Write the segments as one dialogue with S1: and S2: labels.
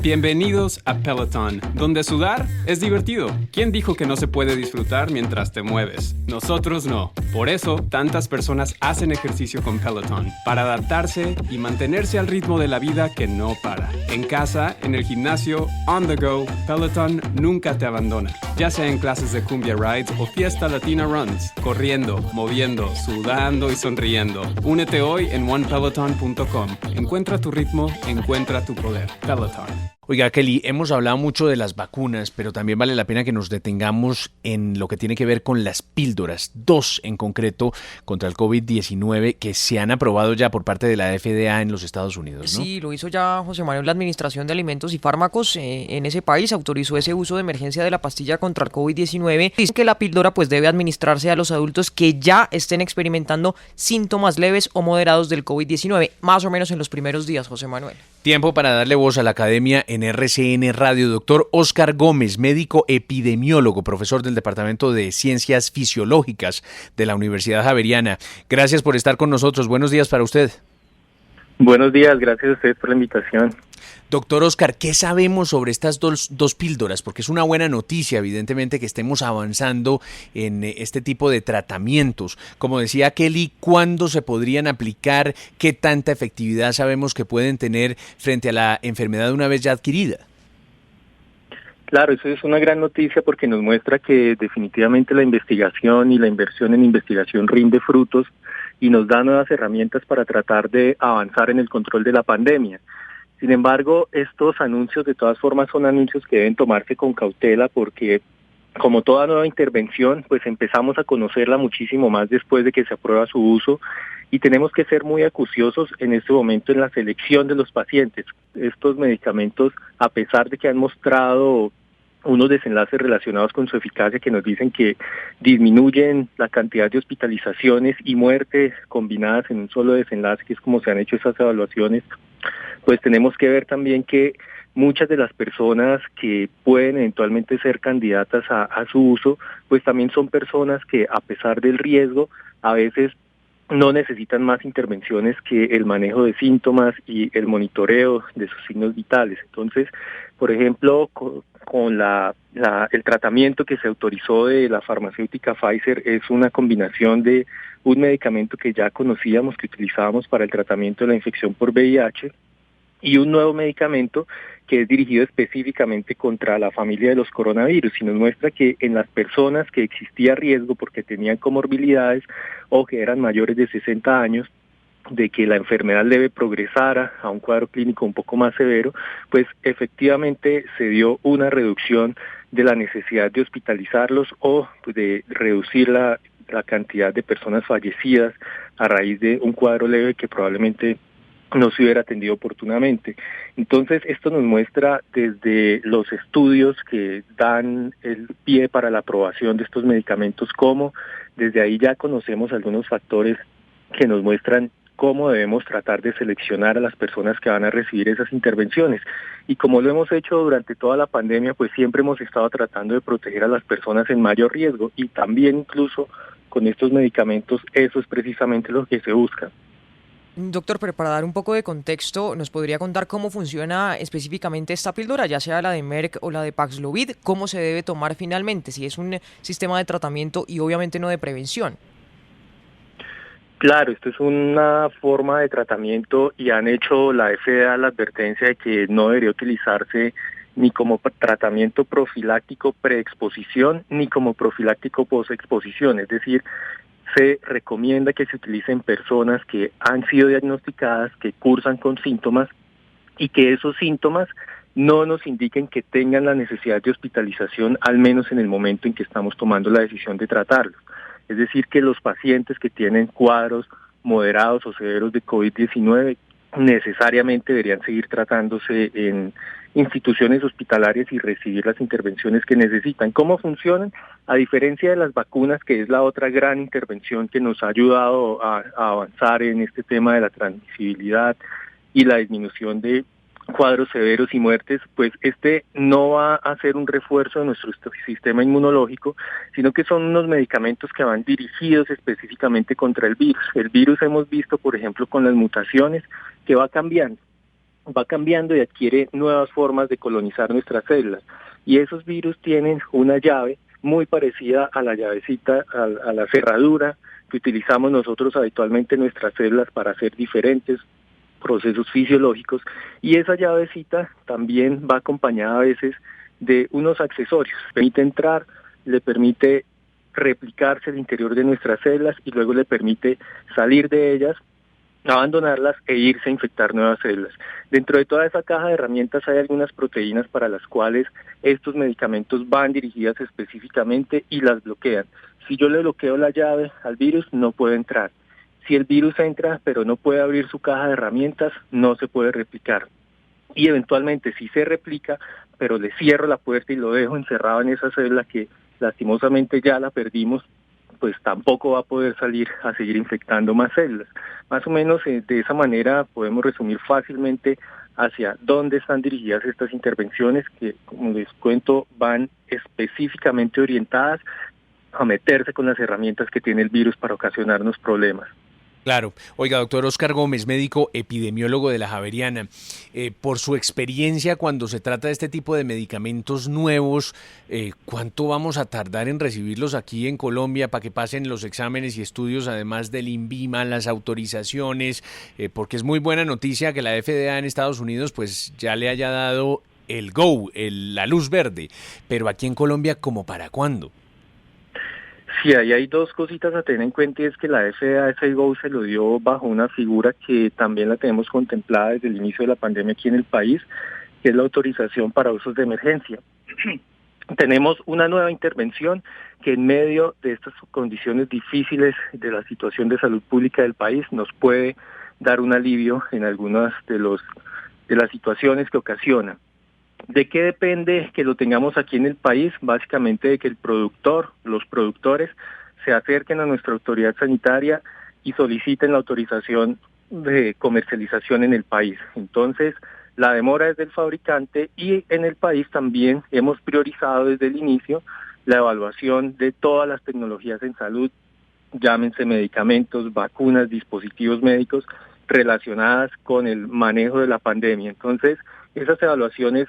S1: Bienvenidos a Peloton, donde sudar es divertido. ¿Quién dijo que no se puede disfrutar mientras te mueves? Nosotros no. Por eso, tantas personas hacen ejercicio con Peloton, para adaptarse y mantenerse al ritmo de la vida que no para. En casa, en el gimnasio, on the go, Peloton nunca te abandona. Ya sea en clases de cumbia rides o fiesta latina runs, corriendo, moviendo, sudando y sonriendo. Únete hoy en onepeloton.com. Encuentra tu ritmo, encuentra tu poder. Peloton.
S2: Oiga, Kelly, hemos hablado mucho de las vacunas, pero también vale la pena que nos detengamos en lo que tiene que ver con las píldoras, 2 en concreto contra el COVID-19 que se han aprobado ya por parte de la FDA en los Estados Unidos, ¿no?
S3: Sí, lo hizo ya José Manuel, la Administración de Alimentos y Fármacos en ese país, autorizó ese uso de emergencia de la pastilla contra el COVID-19. Dice que la píldora pues debe administrarse a los adultos que ya estén experimentando síntomas leves o moderados del COVID-19, más o menos en los primeros días, José Manuel.
S2: Tiempo para darle voz a la academia en RCN Radio. Doctor Óscar Gómez, médico epidemiólogo, profesor del Departamento de Ciencias Fisiológicas de la Universidad Javeriana. Gracias por estar con nosotros. Buenos días para usted.
S4: Buenos días, gracias a ustedes por la invitación.
S2: Doctor Óscar, ¿qué sabemos sobre estas dos píldoras? Porque es una buena noticia, evidentemente, que estemos avanzando en este tipo de tratamientos. Como decía Kelly, ¿cuándo se podrían aplicar? ¿Qué tanta efectividad sabemos que pueden tener frente a la enfermedad una vez ya adquirida?
S4: Claro, eso es una gran noticia porque nos muestra que definitivamente la investigación y la inversión en investigación rinde frutos y nos da nuevas herramientas para tratar de avanzar en el control de la pandemia. Sin embargo, estos anuncios de todas formas son anuncios que deben tomarse con cautela porque, como toda nueva intervención, pues empezamos a conocerla muchísimo más después de que se aprueba su uso y tenemos que ser muy acuciosos en este momento en la selección de los pacientes. Estos medicamentos, a pesar de que han mostrado unos desenlaces relacionados con su eficacia que nos dicen que disminuyen la cantidad de hospitalizaciones y muertes combinadas en un solo desenlace, que es como se han hecho esas evaluaciones, pues tenemos que ver también que muchas de las personas que pueden eventualmente ser candidatas a su uso, pues también son personas que a pesar del riesgo, a veces no necesitan más intervenciones que el manejo de síntomas y el monitoreo de sus signos vitales. Entonces, por ejemplo, con el tratamiento que se autorizó de la farmacéutica Pfizer es una combinación de un medicamento que ya conocíamos, que utilizábamos para el tratamiento de la infección por VIH, y un nuevo medicamento que es dirigido específicamente contra la familia de los coronavirus y nos muestra que en las personas que existía riesgo porque tenían comorbilidades o que eran mayores de 60 años, de que la enfermedad leve progresara a un cuadro clínico un poco más severo, pues efectivamente se dio una reducción de la necesidad de hospitalizarlos o de reducir la cantidad de personas fallecidas a raíz de un cuadro leve que probablemente no se hubiera atendido oportunamente. Entonces, esto nos muestra desde los estudios que dan el pie para la aprobación de estos medicamentos, cómo desde ahí ya conocemos algunos factores que nos muestran cómo debemos tratar de seleccionar a las personas que van a recibir esas intervenciones. Y como lo hemos hecho durante toda la pandemia, pues siempre hemos estado tratando de proteger a las personas en mayor riesgo y también incluso con estos medicamentos eso es precisamente lo que se busca.
S3: Doctor, pero para dar un poco de contexto, ¿nos podría contar cómo funciona específicamente esta píldora, ya sea la de Merck o la de Paxlovid? ¿Cómo se debe tomar finalmente? Si es un sistema de tratamiento y obviamente no de prevención.
S4: Claro, esto es una forma de tratamiento y han hecho la FDA la advertencia de que no debería utilizarse ni como tratamiento profiláctico preexposición ni como profiláctico posexposición, es decir, se recomienda que se utilicen personas que han sido diagnosticadas, que cursan con síntomas y que esos síntomas no nos indiquen que tengan la necesidad de hospitalización, al menos en el momento en que estamos tomando la decisión de tratarlos. Es decir, que los pacientes que tienen cuadros moderados o severos de COVID-19 necesariamente deberían seguir tratándose en instituciones hospitalarias y recibir las intervenciones que necesitan. ¿Cómo funcionan? A diferencia de las vacunas, que es la otra gran intervención que nos ha ayudado a avanzar en este tema de la transmisibilidad y la disminución de cuadros severos y muertes, pues este no va a ser un refuerzo de nuestro sistema inmunológico, sino que son unos medicamentos que van dirigidos específicamente contra el virus. El virus hemos visto, por ejemplo, con las mutaciones, que va cambiando. va cambiando y adquiere nuevas formas de colonizar nuestras células. Y esos virus tienen una llave muy parecida a la llavecita, a la cerradura que utilizamos nosotros habitualmente en nuestras células para hacer diferentes procesos fisiológicos, y esa llavecita también va acompañada a veces de unos accesorios. Permite entrar, le permite replicarse al interior de nuestras células y luego le permite salir de ellas, abandonarlas e irse a infectar nuevas células. Dentro de toda esa caja de herramientas hay algunas proteínas para las cuales estos medicamentos van dirigidas específicamente y las bloquean. Si yo le bloqueo la llave al virus, no puede entrar. Si el virus entra pero no puede abrir su caja de herramientas, no se puede replicar. Y eventualmente si se replica, pero le cierro la puerta y lo dejo encerrado en esa célula que lastimosamente ya la perdimos, pues tampoco va a poder salir a seguir infectando más células. Más o menos de esa manera podemos resumir fácilmente hacia dónde están dirigidas estas intervenciones que, como les cuento, van específicamente orientadas a meterse con las herramientas que tiene el virus para ocasionarnos problemas.
S2: Claro. Oiga, doctor Oscar Gómez, médico epidemiólogo de la Javeriana, por su experiencia cuando se trata de este tipo de medicamentos nuevos, ¿cuánto vamos a tardar en recibirlos aquí en Colombia para que pasen los exámenes y estudios, además del INVIMA, las autorizaciones? Porque es muy buena noticia que la FDA en Estados Unidos pues ya le haya dado el go, la luz verde, pero aquí en Colombia, ¿cómo para cuándo?
S4: Sí, ahí hay dos cositas a tener en cuenta, y es que la FDA ese go se lo dio bajo una figura que también la tenemos contemplada desde el inicio de la pandemia aquí en el país, que es la autorización para usos de emergencia. Tenemos una nueva intervención que en medio de estas condiciones difíciles de la situación de salud pública del país nos puede dar un alivio en algunas de las situaciones que ocasiona. ¿De qué depende que lo tengamos aquí en el país? Básicamente de que los productores se acerquen a nuestra autoridad sanitaria y soliciten la autorización de comercialización en el país. Entonces, la demora es del fabricante, y en el país también hemos priorizado desde el inicio la evaluación de todas las tecnologías en salud, llámense medicamentos, vacunas, dispositivos médicos relacionadas con el manejo de la pandemia. Entonces, esas evaluaciones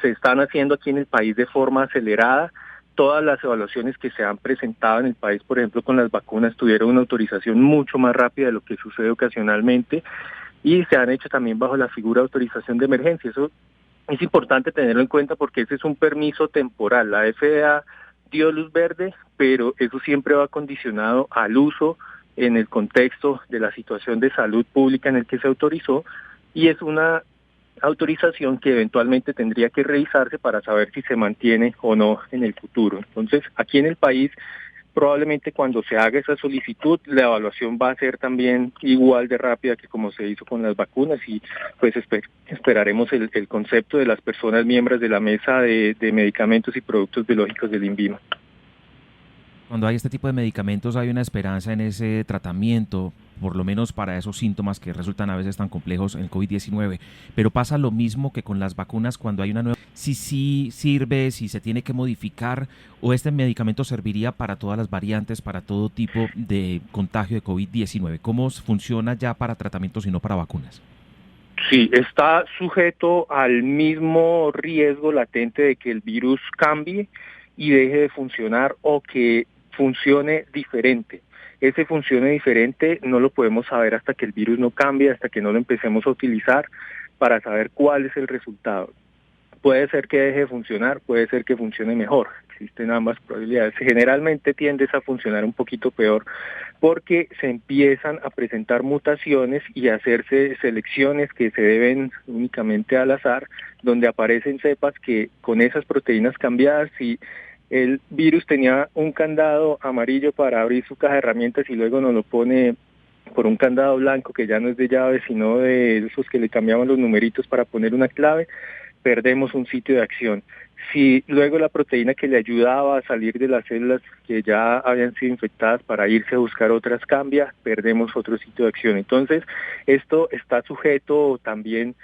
S4: se están haciendo aquí en el país de forma acelerada. Todas las evaluaciones que se han presentado en el país, por ejemplo, con las vacunas, tuvieron una autorización mucho más rápida de lo que sucede ocasionalmente, y se han hecho también bajo la figura de autorización de emergencia. Eso es importante tenerlo en cuenta porque ese es un permiso temporal. La FDA dio luz verde, pero eso siempre va condicionado al uso en el contexto de la situación de salud pública en el que se autorizó, y es una autorización que eventualmente tendría que revisarse para saber si se mantiene o no en el futuro. Entonces, aquí en el país, probablemente cuando se haga esa solicitud, la evaluación va a ser también igual de rápida que como se hizo con las vacunas, y pues esperaremos el concepto de las personas miembros de la mesa de medicamentos y productos biológicos del INVIMA.
S5: Cuando hay este tipo de medicamentos hay una esperanza en ese tratamiento, por lo menos para esos síntomas que resultan a veces tan complejos en el COVID-19, pero pasa lo mismo que con las vacunas cuando hay una nueva... Si sí sirve, si se tiene que modificar, o este medicamento serviría para todas las variantes, para todo tipo de contagio de COVID-19. ¿Cómo funciona ya para tratamientos y no para vacunas?
S4: Sí, está sujeto al mismo riesgo latente de que el virus cambie y deje de funcionar, o que funcione diferente. Ese funcione diferente no lo podemos saber hasta que el virus no cambie, hasta que no lo empecemos a utilizar para saber cuál es el resultado. Puede ser que deje de funcionar, puede ser que funcione mejor. Existen ambas probabilidades. Generalmente tiende a funcionar un poquito peor porque se empiezan a presentar mutaciones y a hacerse selecciones que se deben únicamente al azar, donde aparecen cepas que con esas proteínas cambiadas, si el virus tenía un candado amarillo para abrir su caja de herramientas y luego nos lo pone por un candado blanco que ya no es de llave, sino de esos que le cambiaban los numeritos para poner una clave, perdemos un sitio de acción. Si luego la proteína que le ayudaba a salir de las células que ya habían sido infectadas para irse a buscar otras cambia, perdemos otro sitio de acción. Entonces, esto está sujeto también,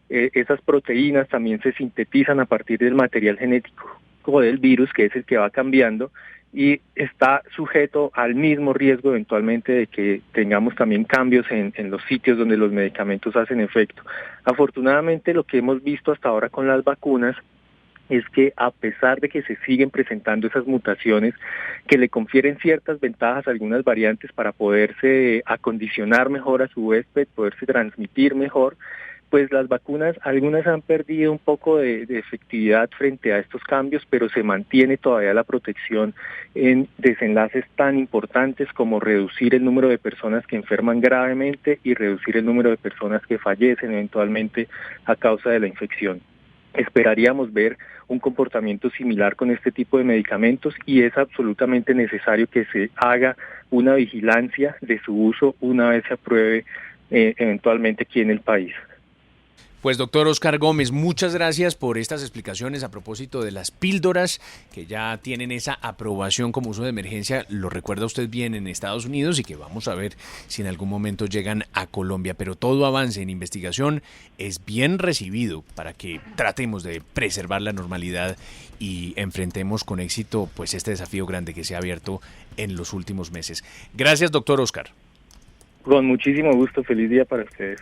S4: esas proteínas también se sintetizan a partir del material genético del virus, que es el que va cambiando, y está sujeto al mismo riesgo eventualmente de que tengamos también cambios en los sitios donde los medicamentos hacen efecto. Afortunadamente, lo que hemos visto hasta ahora con las vacunas es que a pesar de que se siguen presentando esas mutaciones que le confieren ciertas ventajas a algunas variantes para poderse acondicionar mejor a su huésped, poderse transmitir mejor, pues las vacunas, algunas han perdido un poco de efectividad frente a estos cambios, pero se mantiene todavía la protección en desenlaces tan importantes como reducir el número de personas que enferman gravemente y reducir el número de personas que fallecen eventualmente a causa de la infección. Esperaríamos ver un comportamiento similar con este tipo de medicamentos y es absolutamente necesario que se haga una vigilancia de su uso una vez se apruebe eventualmente aquí en el país.
S2: Pues doctor Oscar Gómez, muchas gracias por estas explicaciones a propósito de las píldoras que ya tienen esa aprobación como uso de emergencia, lo recuerda usted bien, en Estados Unidos, y que vamos a ver si en algún momento llegan a Colombia. Pero todo avance en investigación es bien recibido para que tratemos de preservar la normalidad y enfrentemos con éxito pues este desafío grande que se ha abierto en los últimos meses. Gracias, doctor Oscar.
S4: Con muchísimo gusto, feliz día para ustedes.